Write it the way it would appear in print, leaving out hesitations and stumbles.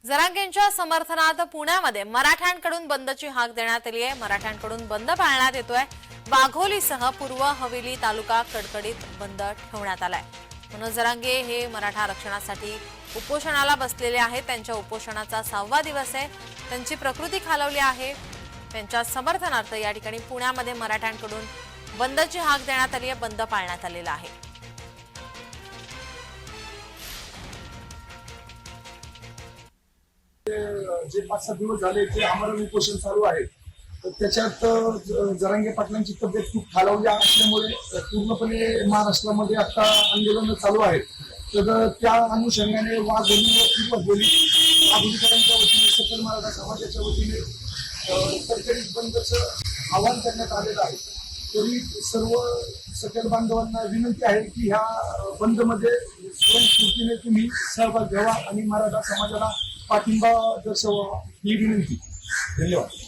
जरांगेंच्या समर्थनार्थ पुण्यामध्ये मराठ्यांकडून बंदची हाक देण्यात आली आहे। मराठ्यांकडून बंद पाळण्यात येतोय। वाघोलीसह पूर्व हवेली तालुका कडकडीत बंद ठेवण्यात आलाय। मनोज जरांगे हे मराठा आरक्षणासाठी उपोषणाला बसलेले आहेत। त्यांच्या उपोषणाचा 6वा दिवस आहे। त्यांची प्रकृती खालावली आहे। त्यांच्या समर्थनार्थ या ठिकाणी पुण्यामध्ये मराठ्यांकडून बंदची हाक देण्यात आली आहे। बंद पाळण्यात आलेला आहे। जे 5-7 दिवस झाले जे आमरण उपोषण चालू आहे, तर त्याच्यात जरांगे पाटलांची तब्येत खूप खालावली असल्यामुळे पूर्णपणे महाराष्ट्रामध्ये आता आंदोलन चालू आहे। तर त्या अनुषंगाने वाघोलीकरांच्या वतीने सकल मराठा समाजाच्या वतीने कडकडीत बंदचं आवाहन करण्यात आलेलं आहे। तरी सर्व सकल बांधवांना विनंती आहे की ह्या बंदमध्ये स्वयंस्फूर्तीने तुम्ही सहभाग घ्यावा आणि मराठा समाजाला पाठिंबा दर्शवा ही विनंती। धन्यवाद।